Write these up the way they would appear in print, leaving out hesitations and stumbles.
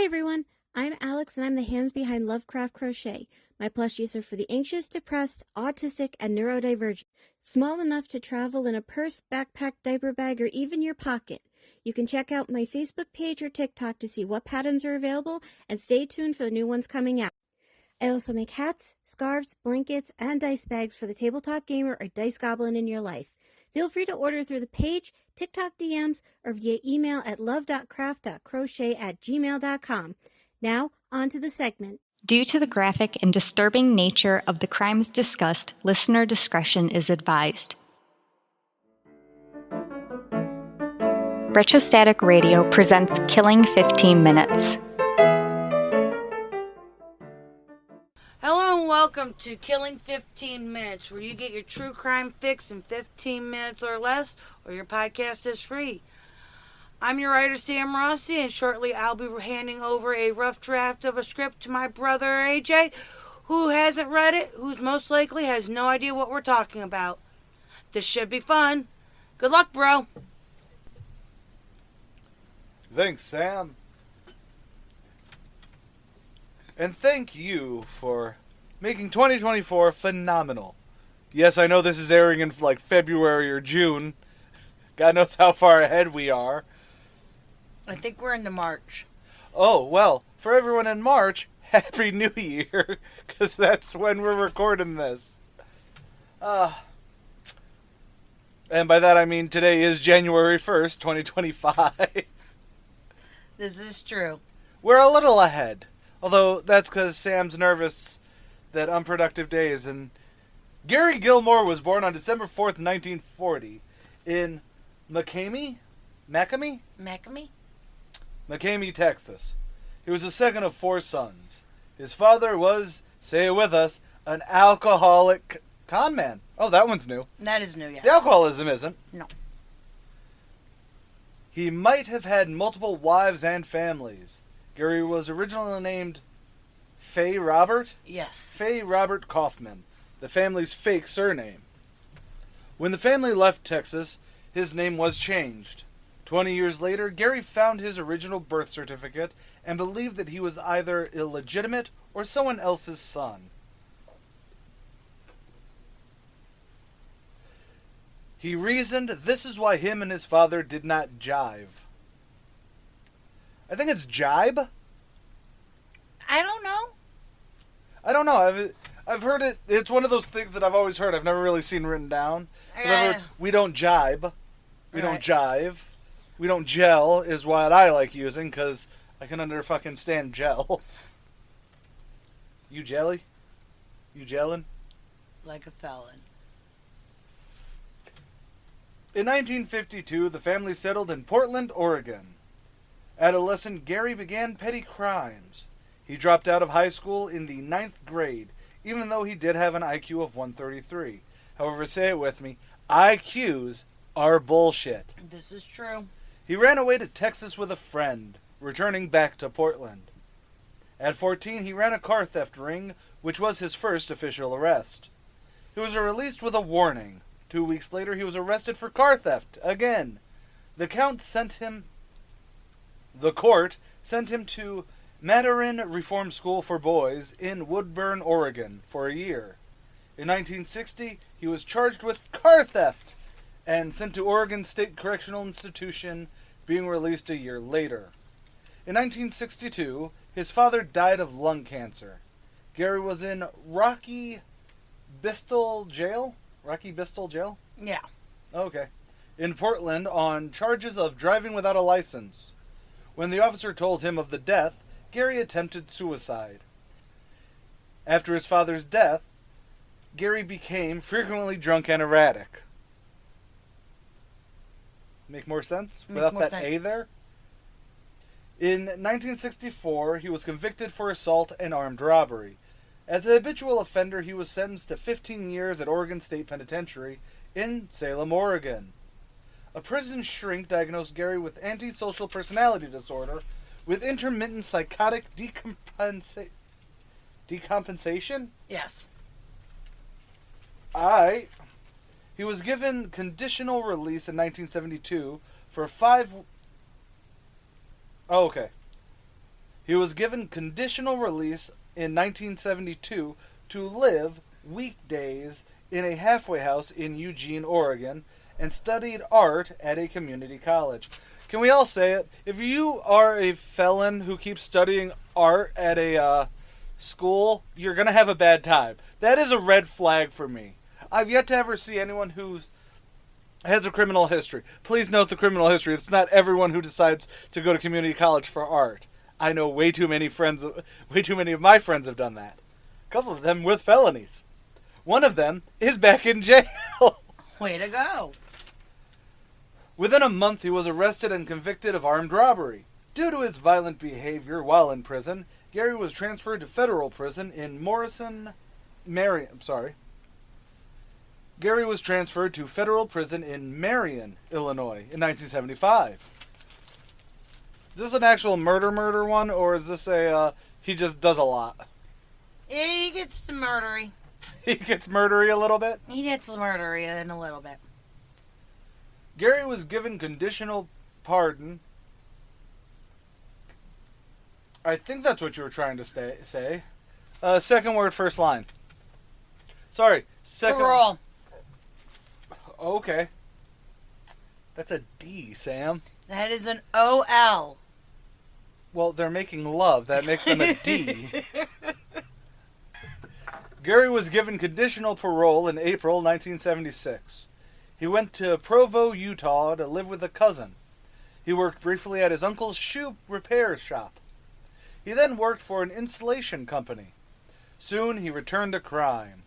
everyone, I'm Alex and I'm the hands behind Lovecraft Crochet. My plushies are for the anxious, depressed, autistic, and neurodivergent. Small enough to travel in a purse, backpack, diaper bag, or even your pocket. You can check out my Facebook page or TikTok to see what patterns are available and stay tuned for the new ones coming out. I also make hats, scarves, blankets, and dice bags for the tabletop gamer or dice goblin in your life. Feel free to order through the page, TikTok DMs, or via email at love.craft.crochet@gmail.com. Now, on to the segment. Due to the graphic and disturbing nature of the crimes discussed, listener discretion is advised. Retrostatic Radio presents Killing 15 Minutes. Hello and welcome to Killing 15 Minutes, where you get your true crime fix in 15 minutes or less, or your podcast is free. I'm your writer, Sam Rossi, and shortly I'll be handing over a rough draft of a script to my brother, AJ, who hasn't read it, who's most likely has no idea what we're talking about. This should be fun. Good luck, bro. Thanks, Sam. And thank you for making 2024 phenomenal. Yes, I know this is airing in like February or June. God knows how far ahead we are. I think we're into March. Oh, well, for everyone in March, Happy New Year, because that's when we're recording this. And by that I mean today is January 1st, 2025. This is true. We're a little ahead. Although that's because Sam's nervous that unproductive days. And Gary Gilmore was born on December 4th, 1940 in McCamey, Texas. He was the second of four sons. His father was, say it with us, an alcoholic con man. Oh, that one's new. That is new, yeah. The alcoholism isn't. No. He might have had multiple wives and families. Gary was originally named Fay Robert? Yes. Fay Robert Kaufman, the family's fake surname. When the family left Texas, his name was changed. 20 years later, Gary found his original birth certificate and believed that he was either illegitimate or someone else's son. He reasoned this is why him and his father did not jive. I think it's jibe. I don't know. I don't know. I've heard it. It's one of those things that I've always heard. I've never really seen written down. I've heard, we don't jibe. We don't jive. We don't gel is what I like using because I can fucking stand gel. You jelly? You gelling? Like a felon. In 1952, the family settled in Portland, Oregon. Adolescent Gary began petty crimes. He dropped out of high school in the 9th grade, even though he did have an IQ of 133. However, say it with me, IQs are bullshit. This is true. He ran away to Texas with a friend, returning back to Portland. At 14, he ran a car theft ring, which was his first official arrest. He was released with a warning. 2 weeks later, he was arrested for car theft again. The court sent him to Mandarin Reform School for Boys in Woodburn, Oregon, for a year. In 1960, he was charged with car theft and sent to Oregon State Correctional Institution, being released a year later. In 1962, his father died of lung cancer. Gary was in Rocky Bristol Jail? Yeah. Okay. In Portland on charges of driving without a license. When the officer told him of the death, Gary attempted suicide. After his father's death, Gary became frequently drunk and erratic. Make more sense? Without that sense. A there? In 1964, he was convicted for assault and armed robbery. As a habitual offender, he was sentenced to 15 years at Oregon State Penitentiary in Salem, Oregon. A prison shrink diagnosed Gary with antisocial personality disorder with intermittent psychotic decompensation? Yes. He was given conditional release in 1972 for 5... Oh, okay. He was given conditional release in 1972 to live weekdays in a halfway house in Eugene, Oregon, and studied art at a community college. Can we all say it? If you are a felon who keeps studying art at a school, you're going to have a bad time. That is a red flag for me. I've yet to ever see anyone who has a criminal history. Please note the criminal history. It's not everyone who decides to go to community college for art. I know way too many of my friends have done that. A couple of them with felonies. One of them is back in jail. Way to go. Within a month, he was arrested and convicted of armed robbery. Due to his violent behavior while in prison, Gary was transferred to federal prison in Gary was transferred to federal prison in Marion, Illinois, in 1975. Is this an actual murder one, or is this he just does a lot? Yeah, he gets the murdery. He gets murdery a little bit? He gets the murdery in a little bit. Gary was given conditional pardon. I think that's what you were trying to say. Second word, first line. Sorry, second. Parole. Okay. That's a D, Sam. That is an OL. Well, they're making love. That makes them a D. Gary was given conditional parole in April 1976. He went to Provo, Utah to live with a cousin. He worked briefly at his uncle's shoe repair shop. He then worked for an insulation company. Soon he returned to crime.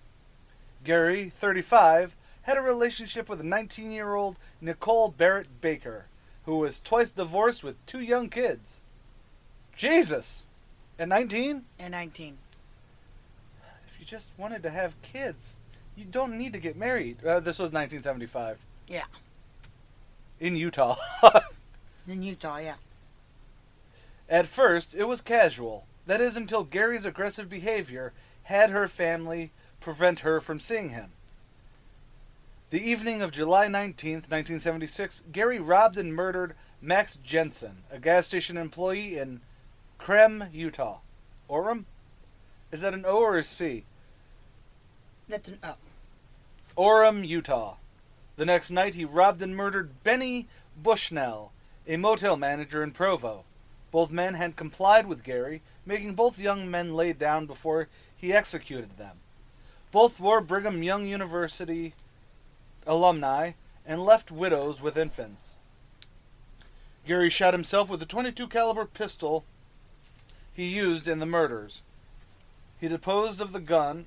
Gary, 35, had a relationship with a 19-year-old Nicole Barrett Baker, who was twice divorced with 2 young kids. Jesus! At 19? At 19. If you just wanted to have kids, you don't need to get married. This was 1975. Yeah. In Utah. In Utah, yeah. At first, it was casual. That is until Gary's aggressive behavior had her family prevent her from seeing him. The evening of July 19th, 1976, Gary robbed and murdered Max Jensen, a gas station employee in Krem, Utah. Orem? Is that an O or a C? That's an O. Orem, Utah. The next night, he robbed and murdered Benny Bushnell, a motel manager in Provo. Both men had complied with Gary, making both young men lay down before he executed them. Both were Brigham Young University alumni and left widows with infants. Gary shot himself with a .22 caliber pistol he used in the murders. He disposed of the gun.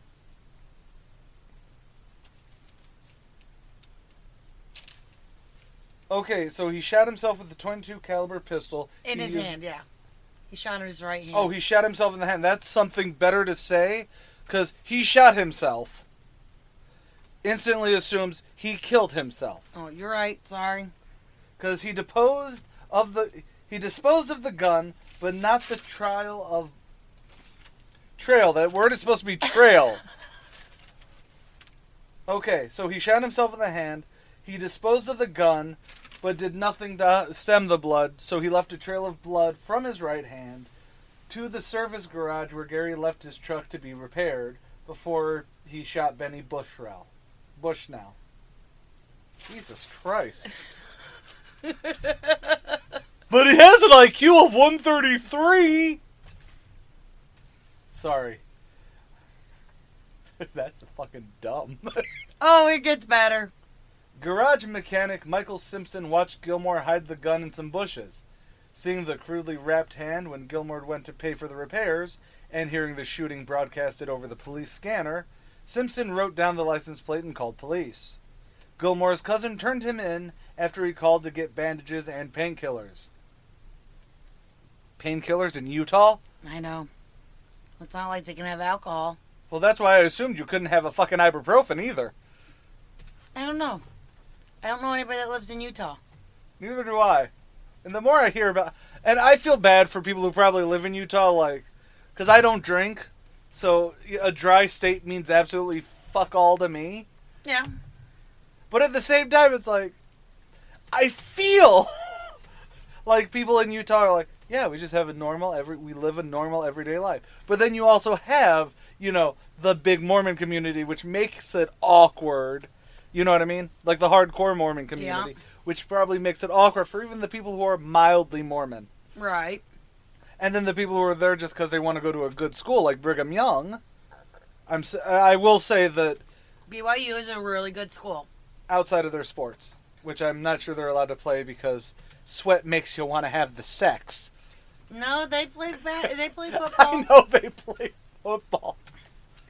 Okay, so he shot himself with the .22 caliber pistol In his hand, yeah. He shot in his right hand. Oh, he shot himself in the hand. That's something better to say, because he shot himself. Instantly assumes he killed himself. Oh, you're right. Sorry. Because he disposed of the gun, but not the trail. That word is supposed to be trail. Okay, so he shot himself in the hand. He disposed of the gun, but did nothing to stem the blood, so he left a trail of blood from his right hand to the service garage where Gary left his truck to be repaired before he shot Benny Bushnell. Jesus Christ. But he has an IQ of 133! Sorry. That's fucking dumb. Oh, it gets better. Garage mechanic Michael Simpson watched Gilmore hide the gun in some bushes. Seeing the crudely wrapped hand when Gilmore went to pay for the repairs, and hearing the shooting broadcasted over the police scanner, Simpson wrote down the license plate and called police. Gilmore's cousin turned him in after he called to get bandages and painkillers. Painkillers in Utah? I know. It's not like they can have alcohol. Well, that's why I assumed you couldn't have a fucking ibuprofen either. I don't know. I don't know anybody that lives in Utah. Neither do I. And the more I hear about... And I feel bad for people who probably live in Utah, like... Because I don't drink, so a dry state means absolutely fuck all to me. Yeah. But at the same time, it's like... I feel like people in Utah are like, Yeah, we just have we live a normal everyday life. But then you also have, the big Mormon community, which makes it awkward. You know what I mean? Like the hardcore Mormon community, which probably makes it awkward for even the people who are mildly Mormon. Right. And then the people who are there just because they want to go to a good school, like Brigham Young. I will say that BYU is a really good school. Outside of their sports, which I'm not sure they're allowed to play because sweat makes you want to have the sex. No, they play football. I know they play football.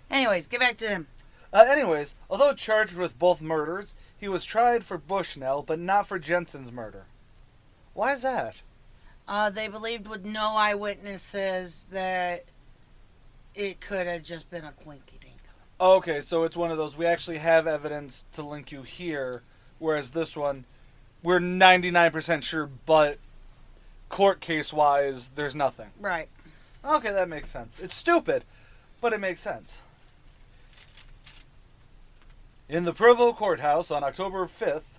Anyways, get back to him. Although charged with both murders, he was tried for Bushnell, but not for Jensen's murder. Why is that? They believed with no eyewitnesses that it could have just been a quinky dink. Okay, so it's one of those, we actually have evidence to link you here, whereas this one, we're 99% sure, but court case-wise, there's nothing. Right. Okay, that makes sense. It's stupid, but it makes sense. In the Provo courthouse on October 5th,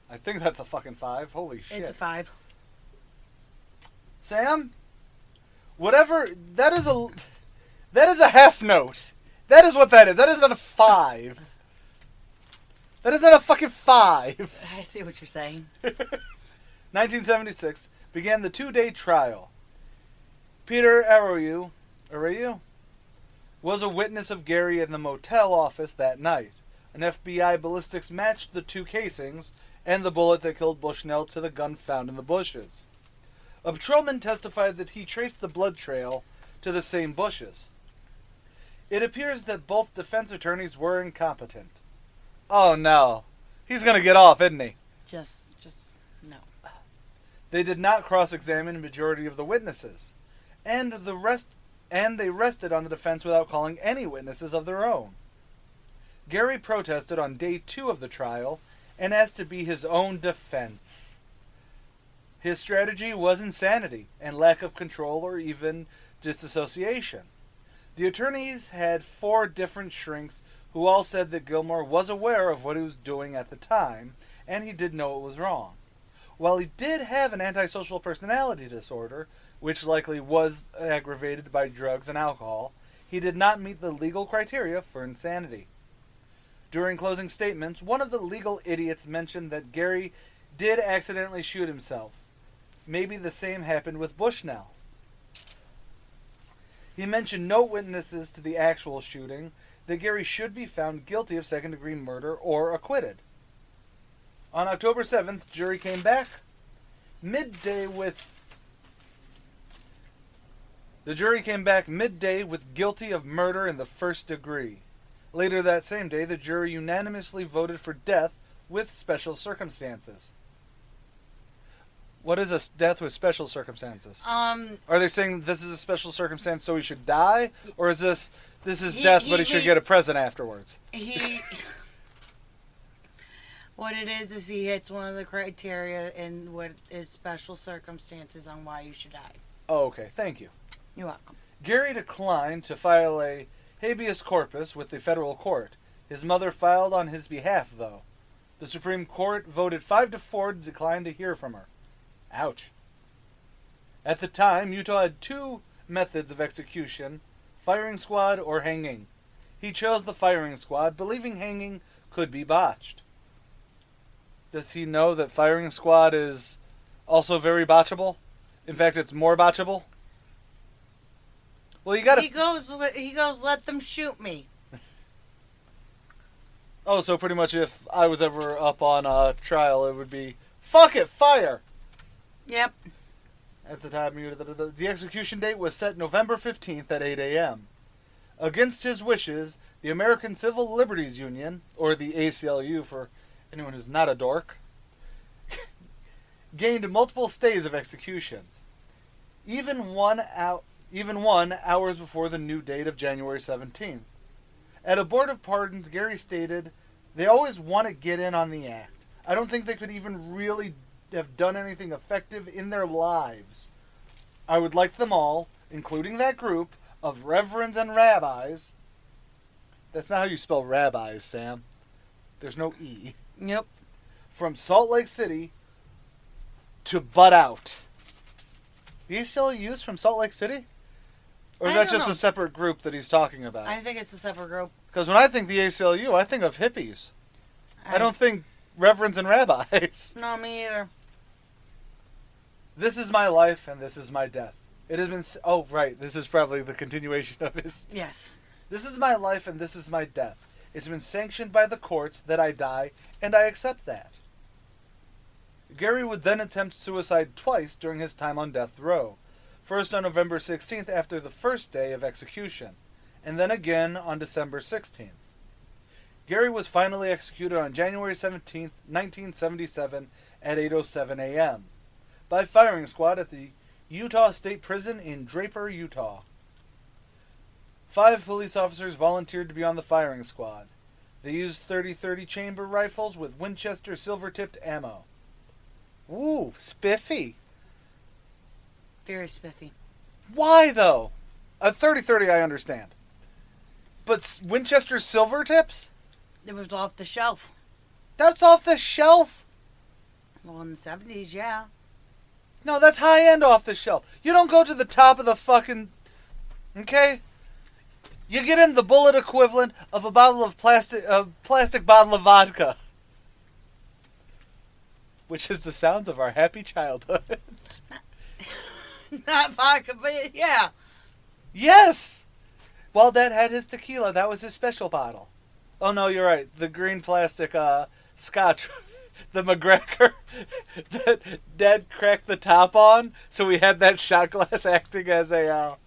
I think that's a fucking 5, holy shit. It's a 5. Sam? Whatever, that is a half note. That is what that is. That is not a 5. That is not a fucking 5. I see what you're saying. 1976 began the 2-day trial. Peter Arroyo was a witness of Gary in the motel office that night. An FBI ballistics matched the 2 casings and the bullet that killed Bushnell to the gun found in the bushes. A patrolman testified that he traced the blood trail to the same bushes. It appears that both defense attorneys were incompetent. Oh no. He's gonna get off, isn't he? Just no. They did not cross-examine a majority of the witnesses. And they rested on the defense without calling any witnesses of their own. Gary protested on day 2 of the trial and asked to be his own defense. His strategy was insanity and lack of control or even disassociation. The attorneys had 4 different shrinks who all said that Gilmore was aware of what he was doing at the time, and he did know it was wrong. While he did have an antisocial personality disorder, which likely was aggravated by drugs and alcohol, he did not meet the legal criteria for insanity. During closing statements, one of the legal idiots mentioned that Gary did accidentally shoot himself. Maybe the same happened with Bushnell. He mentioned no witnesses to the actual shooting, that Gary should be found guilty of second-degree murder or acquitted. On October 7th, jury came back midday with guilty of murder in the first degree. Later that same day, the jury unanimously voted for death with special circumstances. What is a death with special circumstances? Are they saying this is a special circumstance so he should die? Or is this is death but he should get a present afterwards? What it is he hits one of the criteria in what is special circumstances on why you should die. Oh, okay. Thank you. You're welcome. Gary declined to file a habeas corpus with the federal court. His mother filed on his behalf, though. The Supreme Court voted 5-4 to decline to hear from her. Ouch. At the time, Utah had 2 methods of execution, firing squad or hanging. He chose the firing squad, believing hanging could be botched. Does he know that firing squad is also very botchable? In fact, it's more botchable? Well, you gotta... He goes, let them shoot me. Oh, so pretty much if I was ever up on a trial, it would be, fuck it, fire! Yep. At the time, the execution date was set November 15th at 8 a.m. Against his wishes, the American Civil Liberties Union, or the ACLU for anyone who's not a dork, gained multiple stays of executions. Even one hours before the new date of January 17th. At a board of pardons, Gary stated, "They always want to get in on the act. I don't think they could even really have done anything effective in their lives. I would like them all, including that group of reverends and rabbis." That's not how you spell rabbis, Sam. There's no E. Yep. "From Salt Lake City to butt out." The ACLU's from Salt Lake City? Or is I that don't just know. a separate group that he's talking about? I think it's a separate group. Because when I think the ACLU, I think of hippies. I don't think reverends and rabbis. No, me either. This is my life and this is my death. It has been... Oh, right. This is probably the continuation of his... Yes. This is my life and this is my death. It's been sanctioned by the courts that I die, and I accept that. Gary would then attempt suicide twice during his time on death row. First on November 16th after the first day of execution, and then again on December 16th. Gary was finally executed on January 17th, 1977 at 8:07 a.m. by firing squad at the Utah State Prison in Draper, Utah. 5 police officers volunteered to be on the firing squad. They used .30-30 chamber rifles with Winchester silver-tipped ammo. Ooh, spiffy. Very spiffy. Why, though? A .30-30 I understand. But Winchester silver tips? It was off the shelf. That's off the shelf? Well, in the 70s, yeah. No, that's high-end off the shelf. You don't go to the top of the fucking... Okay? You get in the bullet equivalent of a plastic bottle of vodka. Which is the sounds of our happy childhood. Not vodka, but yeah. Yes! While Dad had his tequila, that was his special bottle. Oh, no, you're right. The green plastic scotch, the McGregor, that Dad cracked the top on, so we had that shot glass acting as a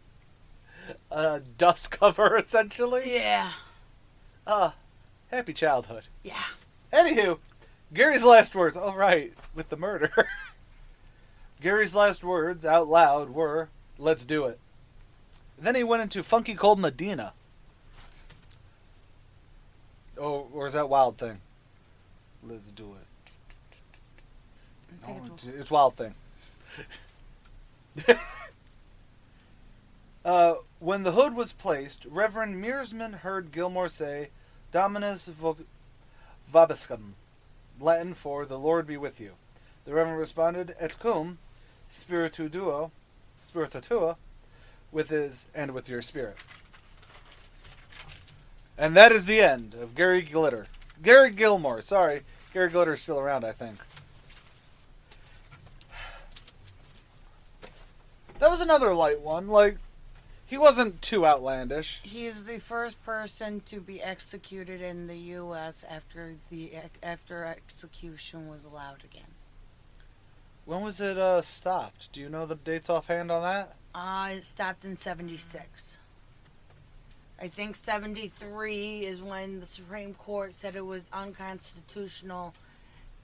dust cover, essentially. Yeah. Happy childhood. Yeah. Anywho, Gary's last words. Oh, right, with the murder. Gary's last words out loud were, "Let's do it." Then he went into Funky Cold Medina. Oh, or is that Wild Thing? Let's do it. No, it's Wild Thing. When the hood was placed, Reverend Mearsman heard Gilmore say, "Dominus vobiscum," Latin for "The Lord be with you." The Reverend responded, "Et cum spiritu tua," with his, and with your spirit. And that is the end of Gary Gilmore. Sorry, Gary Glitter's still around, I think. That was another light one. Like, he wasn't too outlandish. He is the first person to be executed in the U.S. after execution was allowed again. When was it stopped? Do you know the dates offhand on that? It stopped in 76. I think 73 is when the Supreme Court said it was unconstitutional,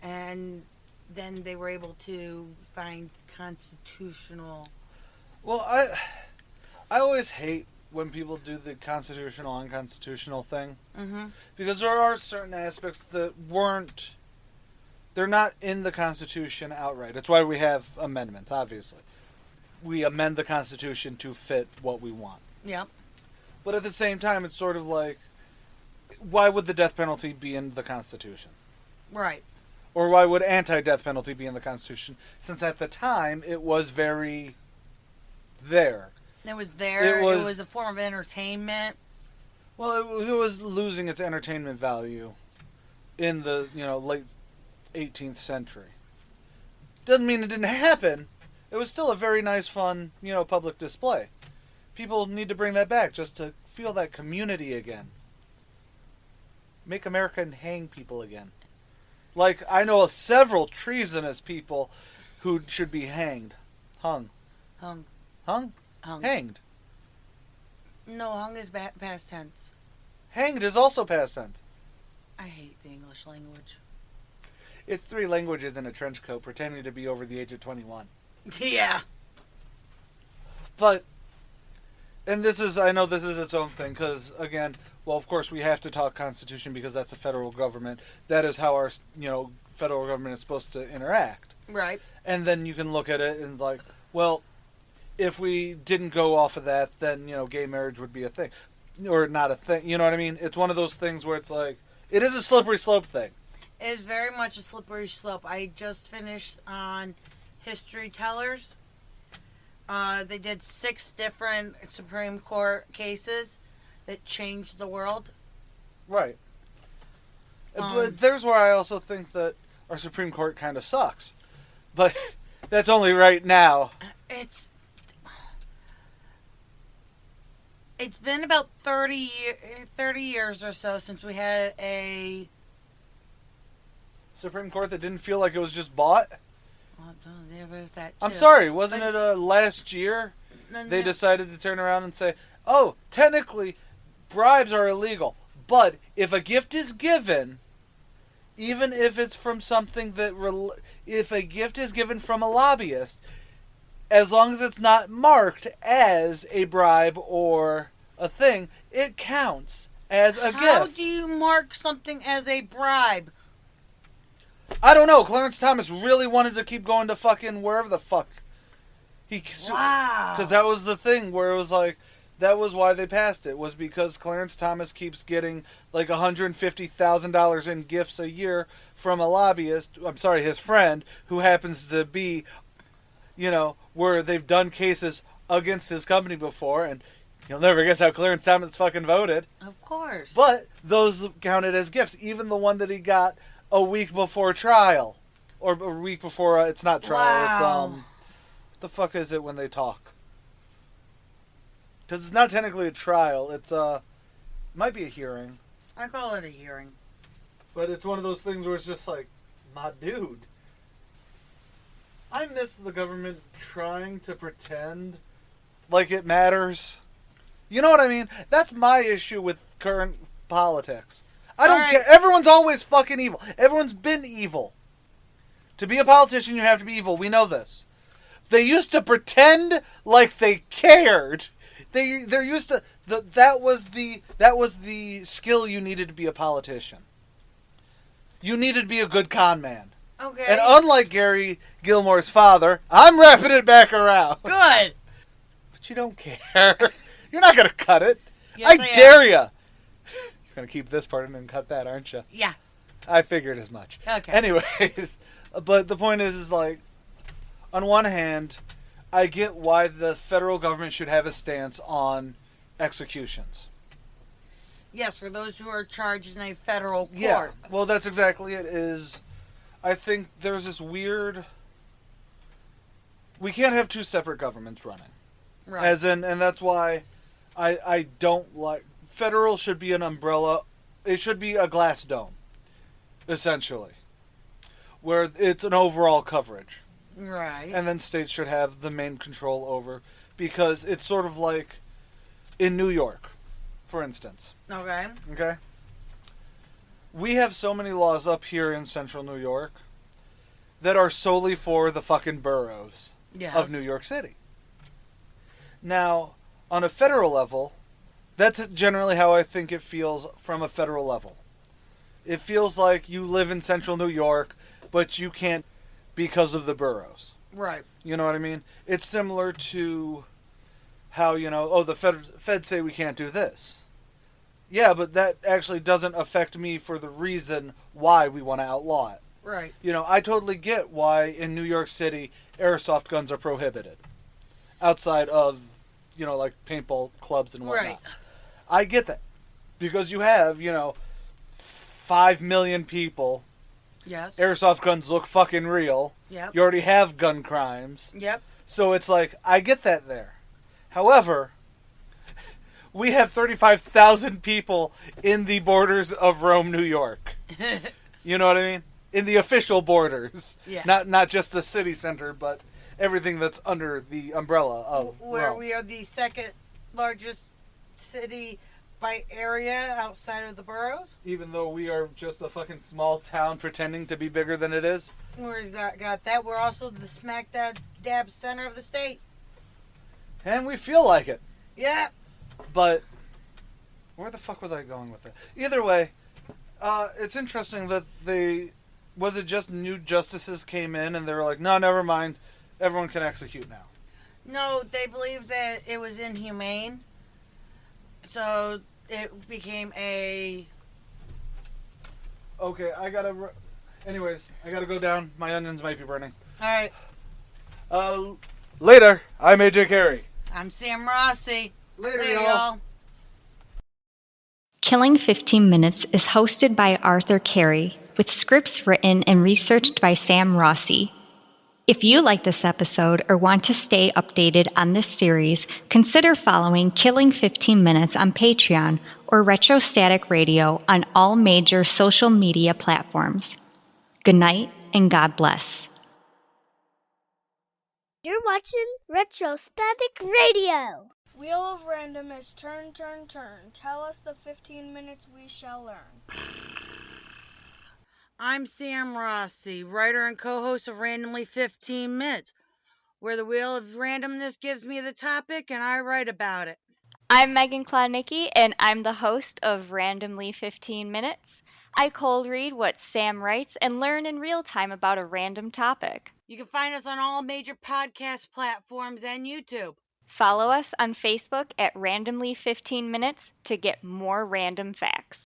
and then they were able to find constitutional. Well, I always hate when people do the constitutional, unconstitutional thing. Mm-hmm. Because there are certain aspects that weren't... They're not in the Constitution outright. That's why we have amendments, obviously. We amend the Constitution to fit what we want. Yep. But at the same time, it's sort of like, why would the death penalty be in the Constitution? Right. Or why would anti-death penalty be in the Constitution? Since at the time, it was very there. It was there. It was a form of entertainment. Well, it was losing its entertainment value in the late 18th century. Doesn't mean it didn't happen. It was still a very nice, fun, public display. People need to bring that back just to feel that community again. Make America hang people again. Like, I know of several treasonous people who should be hanged. Hung? Hanged. No, hung is past tense. Hanged is also past tense. I hate the English language. It's 3 languages in a trench coat pretending to be over the age of 21. Yeah. But, and I know this is its own thing, because, again, well, of course, we have to talk Constitution because that's a federal government. That is how our, federal government is supposed to interact. Right. And then you can look at it and like, well, if we didn't go off of that, then, gay marriage would be a thing. Or not a thing, you know what I mean? It's one of those things where it's like, it is a slippery slope thing. It is very much a slippery slope. I just finished on History Tellers. They did 6 different Supreme Court cases that changed the world. Right. But there's where I also think that our Supreme Court kind of sucks. But that's only right now. It's been about 30 years or so since we had a Supreme Court that didn't feel like it was just bought? Well, there's that too. I'm sorry, wasn't it last year they No. decided to turn around and say, oh, technically, bribes are illegal, but if a gift is given, even if it's from something that, if a gift is given from a lobbyist, as long as it's not marked as a bribe or a thing, it counts as a gift. How do you mark something as a bribe? I don't know. Clarence Thomas really wanted to keep going to fucking wherever the fuck. Wow. Because that was the thing where it was like, that was why they passed it, was because Clarence Thomas keeps getting like $150,000 in gifts a year from a lobbyist, his friend, who happens to be, where they've done cases against his company before, and you'll never guess how Clarence Thomas fucking voted. Of course. But those counted as gifts, even the one that he got a week before trial. Or a week before, it's not trial, Wow. what the fuck is it when they talk? Because it's not technically a trial, it might be a hearing. I call it a hearing. But it's one of those things where it's just like, my dude. I miss the government trying to pretend like it matters. You know what I mean? That's my issue with current politics. I don't care. Everyone's always fucking evil. Everyone's been evil. To be a politician, you have to be evil. We know this. They used to pretend like they cared. They're used to that was the skill you needed to be a politician. You needed to be a good con man. Okay. And unlike Gary Gilmore's father, I'm wrapping it back around. Good. But you don't care. You're not gonna cut it. Yes, I dare you. You're gonna keep this part and then cut that, aren't you? Yeah. I figured as much. Okay. Anyways, but the point is like, on one hand, I get why the federal government should have a stance on executions. Yes, for those who are charged in a federal court. Yeah, well, that's exactly it. I think there's this weird. We can't have two separate governments running. Right. And that's why I don't like. Federal should be an umbrella. It should be a glass dome, essentially, where it's an overall coverage. Right. And then states should have the main control over, because it's sort of like in New York, for instance. Okay. Okay? We have so many laws up here in central New York that are solely for the fucking boroughs of New York City. Now, on a federal level, that's generally how I think it feels from a federal level. It feels like you live in central New York, but you can't because of the boroughs. Right. You know what I mean? It's similar to how, the feds say we can't do this. Yeah, but that actually doesn't affect me for the reason why we want to outlaw it. Right. I totally get why in New York City airsoft guns are prohibited. Outside of, like paintball clubs and whatnot. Right. I get that. Because you have, 5 million people. Yes. Airsoft guns look fucking real. Yep. You already have gun crimes. Yep. So it's like, I get that there. However, we have 35,000 people in the borders of Rome, New York. You know what I mean? In the official borders. Yeah. Not just the city center, but everything that's under the umbrella of Where Rome. we are the second largest city by area outside of the boroughs. Even though we are just a fucking small town pretending to be bigger than it is. Where's that got that? We're also the smack dab center of the state. And we feel like it. Yeah. But where the fuck was I going with it? Either way, it's interesting that was it just new justices came in and they were like, no, never mind, everyone can execute now. No, they believe that it was inhumane. So it became a... Okay, anyways, I gotta go down. My onions might be burning. Alright. Later, I'm AJ Carey. I'm Sam Rossi. Later, y'all. Killing 15 Minutes is hosted by Arthur Carey, with scripts written and researched by Sam Rossi. If you like this episode or want to stay updated on this series, consider following Killing 15 Minutes on Patreon or Retrostatic Radio on all major social media platforms. Good night and God bless. You're watching Retrostatic Radio. Wheel of Random is turn, turn, turn. Tell us the 15 minutes we shall learn. I'm Sam Rossi, writer and co-host of Randomly 15 Minutes, where the wheel of randomness gives me the topic and I write about it. I'm Megan Klodnicki, and I'm the host of Randomly 15 Minutes. I cold read what Sam writes and learn in real time about a random topic. You can find us on all major podcast platforms and YouTube. Follow us on Facebook at Randomly 15 Minutes to get more random facts.